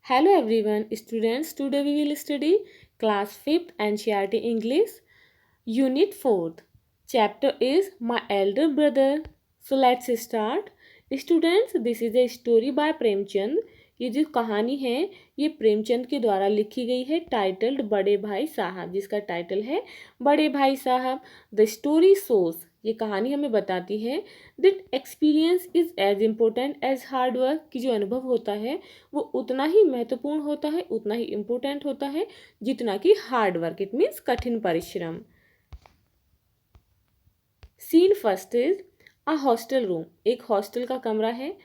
Hello everyone, students. Today we will study class 5th NCERT English, Unit 4th. Chapter is My Elder Brother. So let's start. Students, this is a story by Premchand. ये जो कहानी है ये प्रेमचंद के द्वारा लिखी गई है, टाइटल्ड बड़े भाई साहब, जिसका टाइटल है बड़े भाई साहब. द स्टोरी सोज, ये कहानी हमें बताती है that experience is as important as hard work, कि जो अनुभव होता है वो उतना ही महत्वपूर्ण होता है, उतना ही इम्पोर्टेंट होता है जितना कि हार्ड वर्क. इट मीन्स कठिन परिश्रम. Scene first is a hostel room. एक हॉस्टल का कमरा है.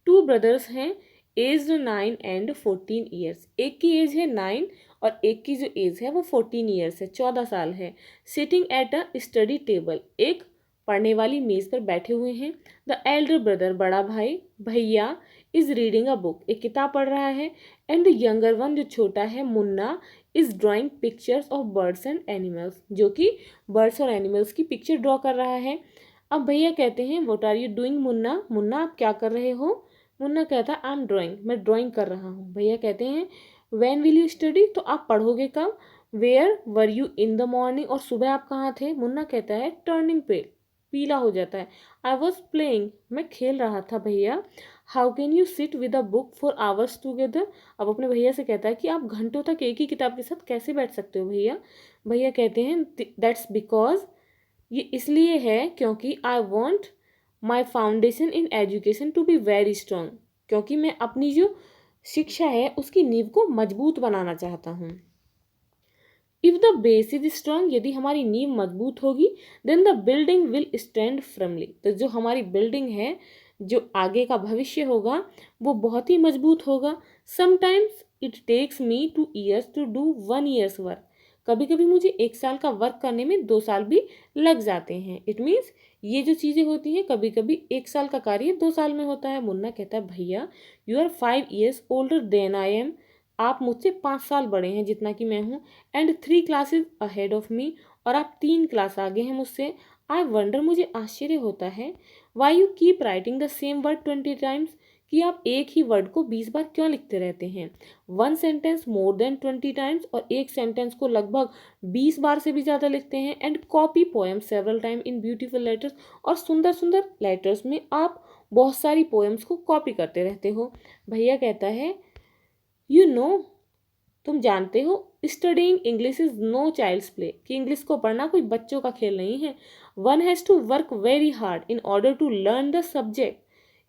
टू ब्रदर्स हैं, एज 9 एंड 14 ईयर्स. एक की एज है 9 और एक की जो एज है वो 14 ईयर्स है, 14 साल है. Sitting at a study table, एक पढ़ने वाली मेज पर बैठे हुए हैं. द एल्डर ब्रदर, बड़ा भाई, भैया, इज रीडिंग अ बुक, एक किताब पढ़ रहा है. एंड द यंगर वन, जो छोटा है, Munna, is drawing pictures of birds and animals, जो कि बर्ड्स और एनिमल्स की पिक्चर ड्रॉ कर रहा है. अब भैया कहते हैं what are you doing Munna, Munna आप क्या कर रहे हो. मुन्ना कहता है आई एम ड्राइंग, मैं ड्राइंग कर रहा हूँ. भैया कहते हैं व्हेन विल यू स्टडी, तो आप पढ़ोगे कब. Where were you in the morning, और सुबह आप कहाँ थे. मुन्ना कहता है टर्निंग पेल, पीला हो जाता है. आई वॉज प्लेइंग, मैं खेल रहा था भैया. How can you sit with a book for hours together. अब अपने भैया से कहता है कि आप घंटों तक एक ही किताब के साथ कैसे बैठ सकते हो भैया. भैया कहते हैं दैट्स बिकॉज, ये इसलिए है क्योंकि I want my foundation in education to be very strong, क्योंकि मैं अपनी जो शिक्षा है उसकी नींव को मजबूत बनाना चाहता हूँ. If the base is strong, यदि हमारी नींव मजबूत होगी, then the building will stand firmly, तो जो हमारी बिल्डिंग है, जो आगे का भविष्य होगा वो बहुत ही मजबूत होगा. Sometimes it takes me 2 years to do 1 year's work, कभी कभी मुझे 1 साल का वर्क करने में 2 साल भी लग जाते हैं. इट मीन्स ये जो चीज़ें होती हैं, कभी कभी 1 साल का कार्य 2 साल में होता है. मुन्ना कहता है भैया you are 5 years older than I am, आप मुझसे 5 साल बड़े हैं जितना कि मैं हूँ. And 3 classes ahead of me, और आप 3 क्लास आगे हैं मुझसे. आई वंडर, मुझे आश्चर्य होता है, why you keep writing the same word 20 times, कि आप एक ही वर्ड को 20 बार क्यों लिखते रहते हैं. 1 sentence मोर देन 20 times, और एक सेंटेंस को लगभग 20 बार से भी ज़्यादा लिखते हैं. And copy poem several time in beautiful letters, और सुंदर सुंदर लेटर्स में आप बहुत सारी पोएम्स को कॉपी करते रहते हो. भैया कहता है यू नो, तुम जानते हो, studying English is no child's play, कि इंग्लिश को पढ़ना कोई बच्चों का खेल नहीं है. One has to work very hard in order to learn the subject,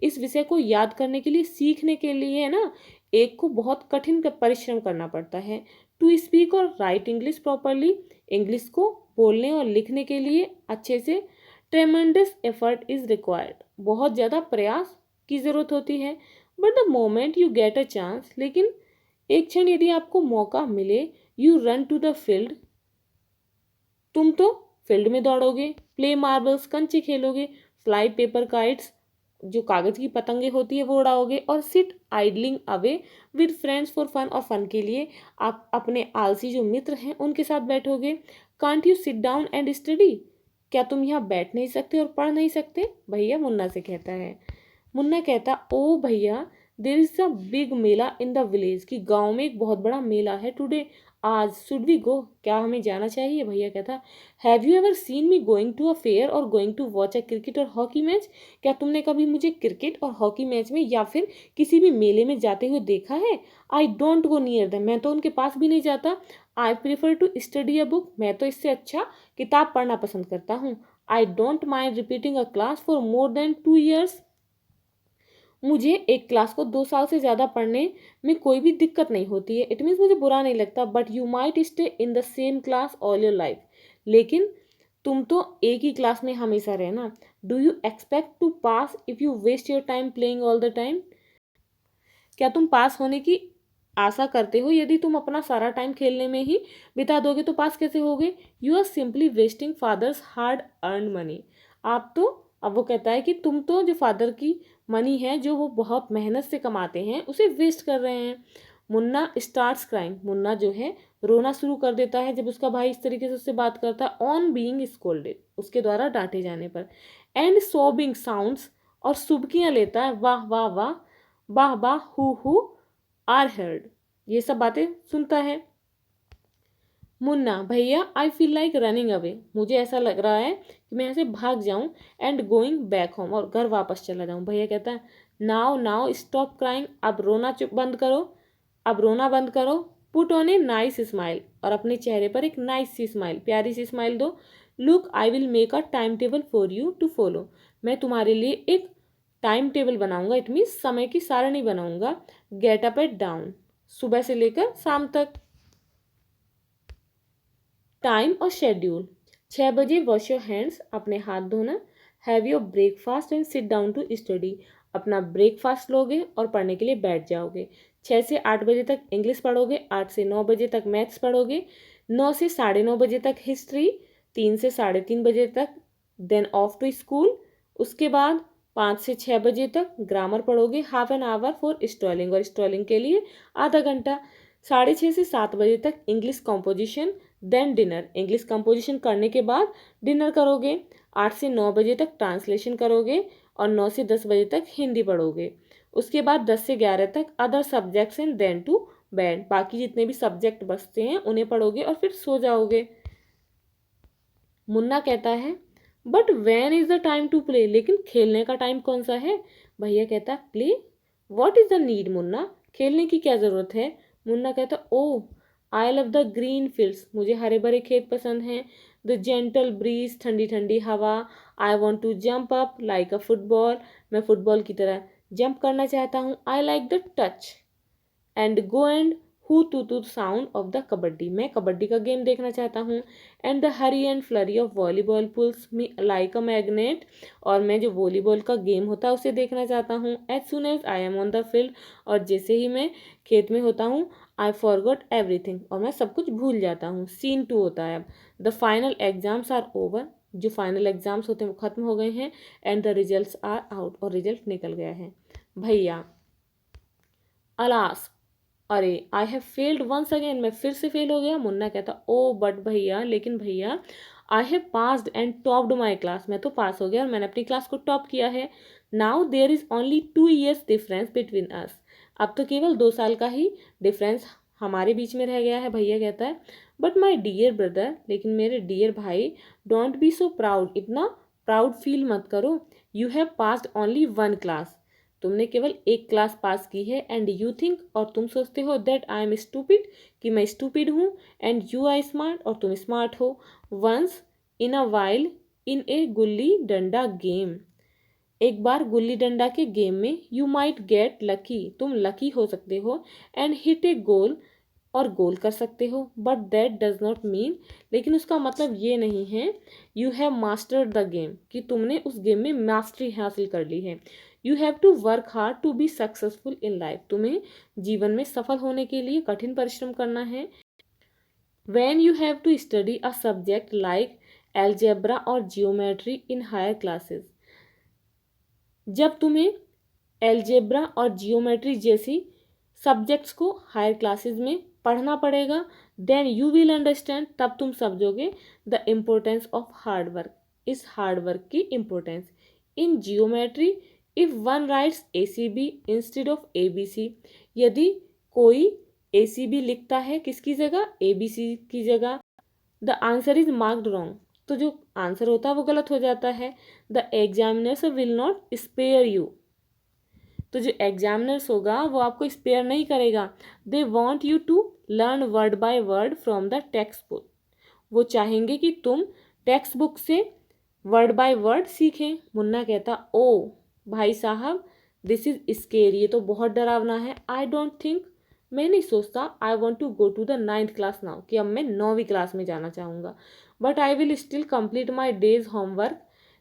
इस विषय को याद करने के लिए, सीखने के लिए, है ना, एक को बहुत कठिन परिश्रम करना पड़ता है. टू स्पीक और राइट इंग्लिश प्रॉपरली, इंग्लिश को बोलने और लिखने के लिए अच्छे से, ट्रेमेंडस एफर्ट इज रिक्वायर्ड, बहुत ज़्यादा प्रयास की ज़रूरत होती है. But the moment you get a chance, लेकिन एक क्षण यदि आपको मौका मिले, you run to the field, तुम तो फील्ड में दौड़ोगे. प्ले मार्बल्स, कंचे खेलोगे. फ्लाई पेपर काइट्स, जो कागज की पतंगे होती है वो उड़ाओगे. और sit idling away with friends for fun, और फन के लिए आप अपने आलसी जो मित्र हैं उनके साथ बैठोगे. Can't you sit down and study, क्या तुम यहाँ बैठ नहीं सकते और पढ़ नहीं सकते. भैया मुन्ना से कहता है. मुन्ना कहता ओ भैया there is a big Mela in the village, कि गांव में एक बहुत बड़ा मेला है टुडे, आज. शुड वी गो, क्या हमें जाना चाहिए. भैया कहता have you ever seen me going to a fair और going to watch a cricket और हॉकी मैच, क्या तुमने कभी मुझे क्रिकेट और हॉकी मैच में या फिर किसी भी मेले में जाते हुए देखा है. I don't go near them, मैं तो उनके पास भी नहीं जाता. I prefer to study a book, मैं तो इससे अच्छा किताब पढ़ना पसंद करता हूँ. I don't mind repeating a class for more than 2 years, मुझे एक क्लास को 2 साल से ज़्यादा पढ़ने में कोई भी दिक्कत नहीं होती है. इट मीन्स मुझे बुरा नहीं लगता. But you might stay in the same class all your life, लेकिन तुम तो एक ही क्लास में हमेशा रहना. Do you expect to pass if you waste your time playing all the time, क्या तुम पास होने की आशा करते हो. यदि तुम अपना सारा टाइम खेलने में ही बिता दोगे तो पास कैसे होगे. You are simply wasting father's hard earn money, आप तो, अब वो कहता है कि तुम तो जो फादर की मनी है जो वो बहुत मेहनत से कमाते हैं उसे वेस्ट कर रहे हैं. मुन्ना स्टार्ट्स क्राइंग, मुन्ना जो है रोना शुरू कर देता है जब उसका भाई इस तरीके से उससे बात करता है. ऑन बीइंग स्कोल्डेड, उसके द्वारा डांटे जाने पर. एंड सॉबिंग साउंड्स, और सुबकियाँ लेता है. वाह वाह वाह, वाह वाह, हु आर हर्ड, ये सब बातें सुनता है। मुन्ना, भैया I feel like running away, मुझे ऐसा लग रहा है कि मैं यहाँ से भाग जाऊँ, एंड गोइंग बैक होम, और घर वापस चला जाऊँ। भैया कहता है नाउ नाउ स्टॉप क्राइंग, अब रोना चुप बंद करो, अब रोना बंद करो। Put on a nice smile, और अपने चेहरे पर एक नाइस सी स्माइल, प्यारी सी स्माइल दो। Look I will make a time table for you to follow, मैं तुम्हारे लिए एक टाइम टेबल बनाऊंगा, इट मीन्स समय की सारणी बनाऊंगा। गेट अप एट डाउन, सुबह से लेकर शाम तक। टाइम और शेड्यूल, 6 बजे वॉश योर हैंड्स, अपने हाथ धोना। Have your breakfast and sit down to study, अपना ब्रेकफास्ट लोगे और पढ़ने के लिए बैठ जाओगे। 6 से 8 बजे तक इंग्लिश पढ़ोगे, 8 से 9 बजे तक मैथ्स पढ़ोगे, 9 से 9:30 बजे तक हिस्ट्री, 3 से 3:30 बजे तक, देन ऑफ टू स्कूल। उसके बाद 5 से 6 बजे तक ग्रामर पढ़ोगे, half an hour for strolling, और स्टॉलिंग के लिए आधा घंटा। 6:30 से 7 बजे तक English composition, then dinner, English composition करने के बाद डिनर करोगे। 8 से 9 बजे तक ट्रांसलेशन करोगे, और 9 से 10 बजे तक हिंदी पढ़ोगे। उसके बाद 10 से 11 तक other subjects and then to bed, बाकी जितने भी सब्जेक्ट बचते हैं उन्हें पढ़ोगे और फिर सो जाओगे। मुन्ना कहता है but when is the time to play, लेकिन खेलने का टाइम कौन सा है। भैया कहता है play, what is the need Munna, खेलने की क्या ज़रूरत है। मुन्ना कहता oh I love the green fields, मुझे हरे भरे खेत पसंद हैं। द जेंटल ब्रीज, ठंडी ठंडी हवा। I want to jump up like a football, मैं फुटबॉल की तरह जंप करना चाहता हूँ। I like the touch and go and hu tu sound of the kabaddi, मैं कबड्डी का गेम देखना चाहता हूँ। And the hurry and flurry of volleyball pulls me like a magnet, और मैं जो वॉलीबॉल का गेम होता है उसे देखना चाहता हूँ। As soon as I am on the field, और जैसे ही मैं खेत में होता हूँ, आई फॉरगॉट एवरीथिंग, और मैं सब कुछ भूल जाता हूँ। सीन 2 होता है अब। The final exams are over, जो फाइनल एग्जाम्स होते हैं वो खत्म हो गए हैं। And the results are out, और रिजल्ट निकल गया है। भैया अलास, अरे I have failed once again, मैं फिर से फेल हो गया। मुन्ना कहता ओ बट भैया, लेकिन भैया I have passed and topped my class, मैं तो पास हो गया और मैंने अपनी क्लास को टॉप किया है। Now there is only 2 years difference between us, अब तो केवल 2 साल का ही डिफरेंस हमारे बीच में रह गया है। भैया कहता है बट माई डियर ब्रदर, लेकिन मेरे डियर भाई, डोंट बी सो प्राउड, इतना प्राउड फील मत करो। You have passed only 1 class, तुमने केवल एक क्लास पास की है। एंड यू थिंक, और तुम सोचते हो, दैट आई एम स्टूपिड, कि मैं स्टूपिड हूँ। एंड यू आर स्मार्ट, और तुम स्मार्ट हो। Once in a while in A gulli danda game, एक बार गुल्ली डंडा के गेम में, यू माइट गेट लकी, तुम लकी हो सकते हो। एंड हिट ए गोल, और गोल कर सकते हो। But that does not mean, लेकिन उसका मतलब ये नहीं है, you have mastered the game, कि तुमने उस गेम में मास्टरी हासिल कर ली है। You have to work hard to be successful in life, तुम्हें जीवन में सफल होने के लिए कठिन परिश्रम करना है। When you have to study a subject like algebra और जियोमेट्री इन हायर क्लासेस, जब तुम्हें एल्जेब्रा और जियोमेट्री जैसी सब्जेक्ट्स को हायर क्लासेस में पढ़ना पड़ेगा, देन यू विल अंडरस्टैंड, तब तुम समझोगे the importance of hard work, इस हार्ड वर्क की importance. In geometry if one rights ACB instead of ABC, यदि कोई ACB लिखता है किसकी जगह, ABC की जगह, the answer is marked wrong, तो जो आंसर होता है वो गलत हो जाता है। The examiners will not spare you, तो जो एग्जामिनर्स होगा वो आपको स्पेयर नहीं करेगा। They want you to learn word by word from the text book, वो चाहेंगे कि तुम टेक्स्ट बुक से वर्ड बाय वर्ड सीखें। मुन्ना कहता ओ भाई साहब, दिस इज स्केरी, ये तो बहुत डरावना है। आई डोंट थिंक, मैं नहीं सोचता, I want to go to the 9th class now, कि अब मैं 9वीं क्लास में जाना चाहूँगा। But I will still complete my day's homework,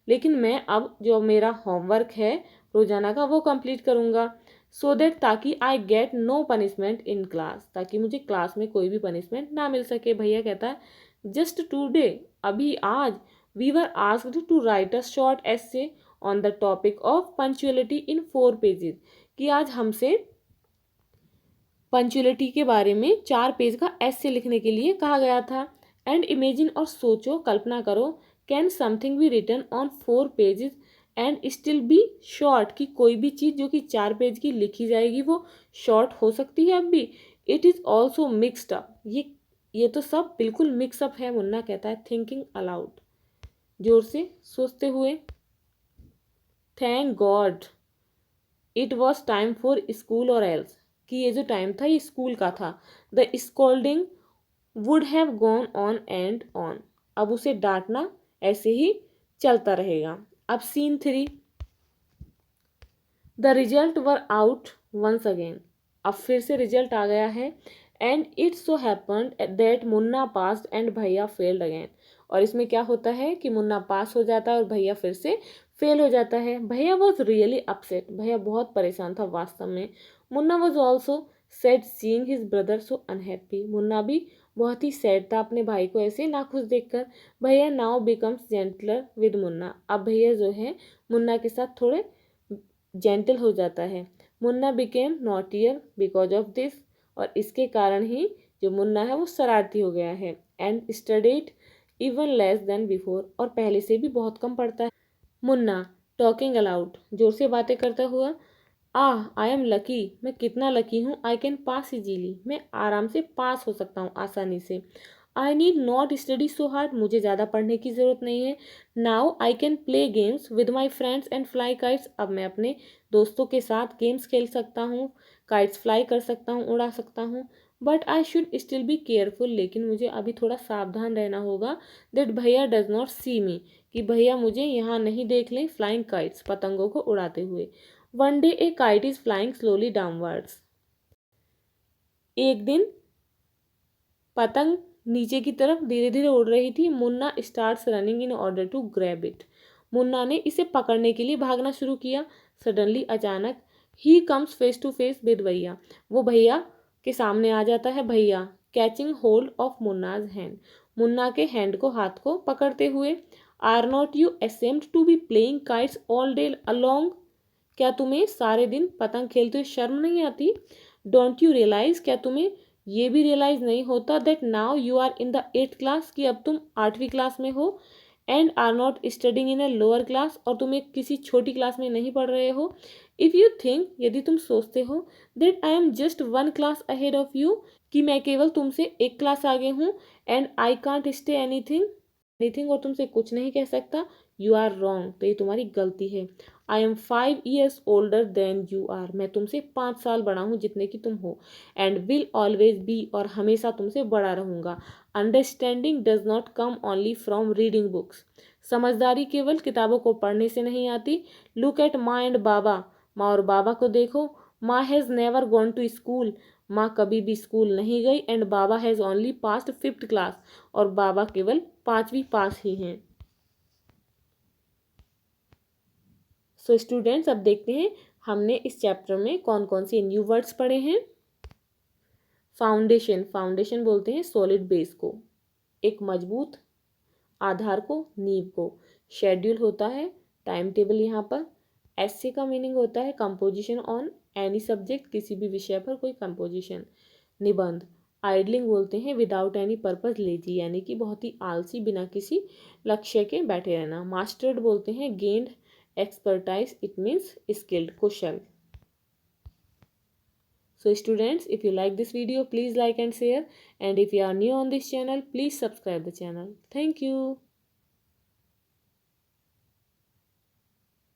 लेकिन मैं अब जो मेरा होमवर्क है रोजाना का वो कंप्लीट करूँगा। सो दैट, ताकि I get no punishment in class, ताकि मुझे क्लास में कोई भी पनिशमेंट ना मिल सके। भैया कहता है जस्ट टूडे, अभी आज, we were asked to write a short essay on the topic of punctuality in 4 pages, कि आज हमसे पंचुअलिटी के बारे में 4 पेज का एसे लिखने के लिए कहा गया था। एंड इमेजिन, और सोचो, कल्पना करो, can something be written on 4 pages and still be short, कि कोई भी चीज़ जो कि 4 पेज की लिखी जाएगी वो शॉर्ट हो सकती है अब भी। It is also mixed up, ये तो सब बिल्कुल मिक्सअप है। मुन्ना कहता है थिंकिंग अलाउड, जोर से सोचते हुए। Thank God it was time for school or else, कि ये जो टाइम था ये स्कूल का था। The scolding would have gone on and on, अब उसे डांटना ऐसे ही चलता रहेगा। अब scene 3, the result were out once again, अब फिर से रिजल्ट आ गया है। And it so happened that Munna passed and भैया फेल्ड अगेन, और इसमें क्या होता है कि मुन्ना पास हो जाता है और भैया फिर से फेल हो जाता है। भैया वॉज रियली अपसेट, भैया बहुत परेशान था वास्तव में। Munna was also sad seeing his brother so unhappy, Munna भी बहुत ही सैड था अपने भाई को ऐसे नाखुश देखकर। भैया now becomes gentler with Munna, अब भैया जो है मुन्ना के साथ थोड़े जेंटल हो जाता है। Munna became naughtier because of this, और इसके कारण ही जो मुन्ना है वो शरारती हो गया है। And studied even less than before, और पहले से भी बहुत कम पढ़ता है। मुन्ना टॉकिंग अलाउड, जोर से बातें करता हुआ। आई एम लकी, मैं कितना लकी हूँ। आई कैन पास इजीली, मैं आराम से पास हो सकता हूँ आसानी से। I need not study so hard, मुझे ज़्यादा पढ़ने की ज़रूरत नहीं है। Now I can play games with my friends and fly kites, अब मैं अपने दोस्तों के साथ गेम्स खेल सकता हूँ, काइट्स फ्लाई कर सकता हूँ, उड़ा सकता हूँ। But I should still be careful, लेकिन मुझे अभी थोड़ा सावधान रहना होगा। दैट भैया डज नॉट सी मी, कि भैया मुझे यहाँ नहीं देख लें फ्लाइंग काइट्स, पतंगों को उड़ाते हुए। One day A kite is flying slowly downwards, एक दिन पतंग नीचे की तरफ धीरे धीरे उड़ रही थी। Munna starts running in order to grab it, Munna ने इसे पकड़ने के लिए भागना शुरू किया। सडनली अचानक ही comes face to face with भैया, वो भैया के सामने आ जाता है। भैया catching hold of Munna's hand, Munna के हैंड को, हाथ को पकड़ते हुए। Are not you assumed to be playing kites all day along, क्या तुम्हें सारे दिन पतंग खेलते हुए शर्म नहीं आती? डोंट यू रियलाइज, क्या तुम्हें ये भी रियलाइज नहीं होता that now you are in the 8th class, कि अब तुम 8वीं क्लास में हो। And are not studying in a lower class, और तुम एक किसी छोटी क्लास में नहीं पढ़ रहे हो। इफ़ यू थिंक, यदि तुम सोचते हो, that I am just 1 class ahead of you, कि मैं केवल तुमसे एक क्लास आगे हूँ। And I can't stay anything, anything और तुमसे कुछ नहीं कह सकता। यू आर रॉन्ग, तो ये तुम्हारी गलती है। I am 5 years older than you are, मैं तुमसे 5 साल बड़ा हूँ जितने की तुम हो। एंड विल ऑलवेज बी, और हमेशा तुमसे बड़ा रहूँगा। Understanding does not come only from reading books, समझदारी केवल किताबों को पढ़ने से नहीं आती। Look at Maa and Baba, माँ और बाबा को देखो। Maa has never gone to school, माँ कभी भी स्कूल नहीं गई। And Baba has only passed 5th class, और बाबा केवल 5वीं पास ही हैं। सो स्टूडेंट्स, अब देखते हैं हमने इस चैप्टर में कौन कौन से न्यू वर्ड्स पढ़े हैं। फाउंडेशन, फाउंडेशन बोलते हैं सॉलिड बेस को, एक मजबूत आधार को, नींव को। शेड्यूल होता है टाइम टेबल यहाँ पर। एसे का मीनिंग होता है कंपोजिशन ऑन एनी सब्जेक्ट, किसी भी विषय पर कोई कंपोजिशन। निबंध, आइडलिंग बोलते हैं विदाउट एनी पर्पज लेजी, यानी कि बहुत ही आलसी, बिना किसी लक्ष्य के बैठे रहना। मास्टर्ड बोलते हैं gained expertise, it means skilled, Kusal. So students, if you like this video, please like and share, and if you are new on this channel, please subscribe the channel. Thank you.